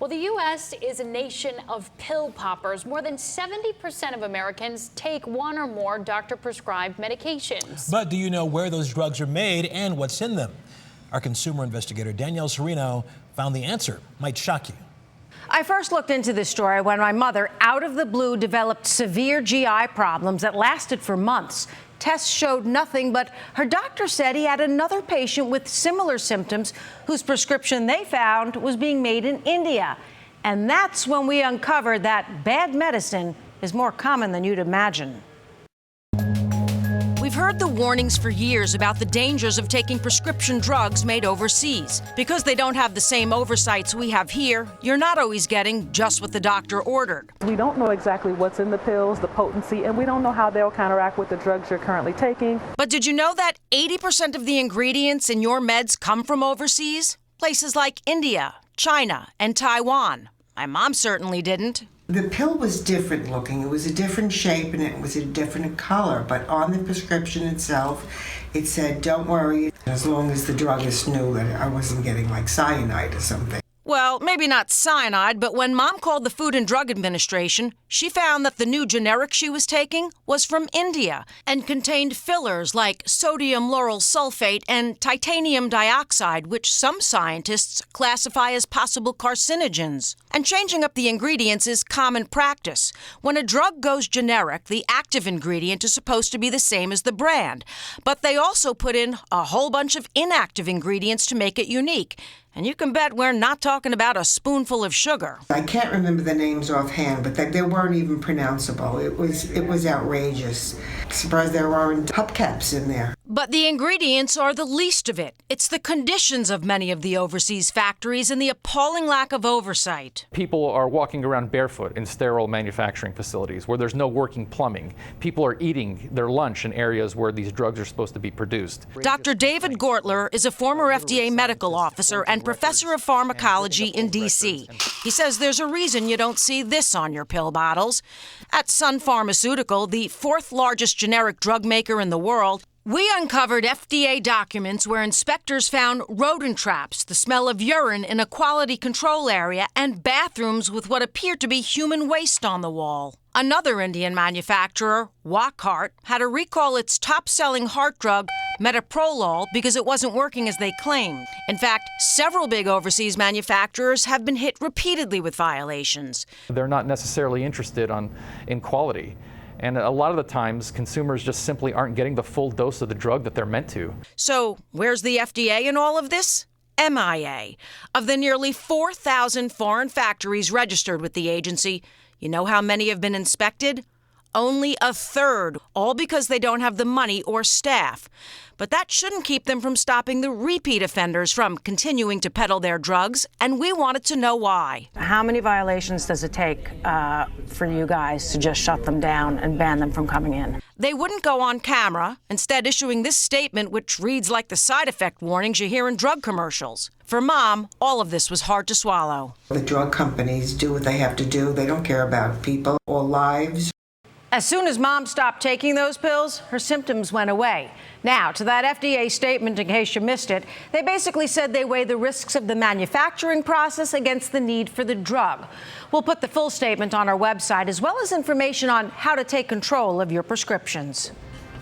Well, the U.S. is a nation of pill poppers. More than 70% of Americans take one or more doctor-prescribed medications. But do you know where those drugs are made and what's in them? Our consumer investigator Danielle Serino found the answer. Might shock you. I first looked into this story when my mother, out of the blue, developed severe GI problems that lasted for months. Tests showed nothing, but her doctor said he had another patient with similar symptoms whose prescription they found was being made in India. And that's when we uncovered that bad medicine is more common than you'd imagine. We've heard the warnings for years about the dangers of taking prescription drugs made overseas. Because they don't have the same oversights we have here, you're not always getting just what the doctor ordered. We don't know exactly what's in the pills, the potency, and we don't know how they'll counteract with the drugs you're currently taking. But did you know that 80% of the ingredients in your meds come from overseas? Places like India, China, and Taiwan. My mom certainly didn't. The pill was different looking. It was a different shape and it was a different color. But on the prescription itself, it said, don't worry, as long as the druggist knew that I wasn't getting like cyanide or something. Well, maybe not cyanide, but when Mom called the Food and Drug Administration, she found that the new generic she was taking was from India and contained fillers like sodium lauryl sulfate and titanium dioxide, which some scientists classify as possible carcinogens. And changing up the ingredients is common practice. When a drug goes generic, the active ingredient is supposed to be the same as the brand, but they also put in a whole bunch of inactive ingredients to make it unique. And you can bet we're not talking about a spoonful of sugar. I can't remember the names offhand, but they weren't even pronounceable. It was outrageous. Surprised there weren't hubcaps in there. But the ingredients are the least of it. It's the conditions of many of the overseas factories and the appalling lack of oversight. People are walking around barefoot in sterile manufacturing facilities where there's no working plumbing. People are eating their lunch in areas where these drugs are supposed to be produced. Dr. David Gortler is a former FDA medical officer and professor of pharmacology in D.C. He says there's a reason you don't see this on your pill bottles. At Sun Pharmaceutical, the fourth largest generic drug maker in the world, we uncovered FDA documents where inspectors found rodent traps, the smell of urine in a quality control area, and bathrooms with what appeared to be human waste on the wall. Another Indian manufacturer, Wockhardt, had to recall its top-selling heart drug, metoprolol, because it wasn't working as they claimed. In fact, several big overseas manufacturers have been hit repeatedly with violations. They're not necessarily interested in quality. And a lot of the times, consumers just simply aren't getting the full dose of the drug that they're meant to. So, where's the FDA in all of this? MIA. Of the nearly 4,000 foreign factories registered with the agency, you know how many have been inspected? Only a third, all because they don't have the money or staff. But that shouldn't keep them from stopping the repeat offenders from continuing to peddle their drugs, and we wanted to know why. How many violations does it take for you guys to just shut them down and ban them from coming in? They wouldn't go on camera, instead issuing this statement which reads like the side effect warnings you hear in drug commercials. For Mom, all of this was hard to swallow. The drug companies do what they have to do. They don't care about people or lives. As soon as Mom stopped taking those pills, her symptoms went away. Now, to that FDA statement, in case you missed it, they basically said they weigh the risks of the manufacturing process against the need for the drug. We'll put the full statement on our website, as well as information on how to take control of your prescriptions.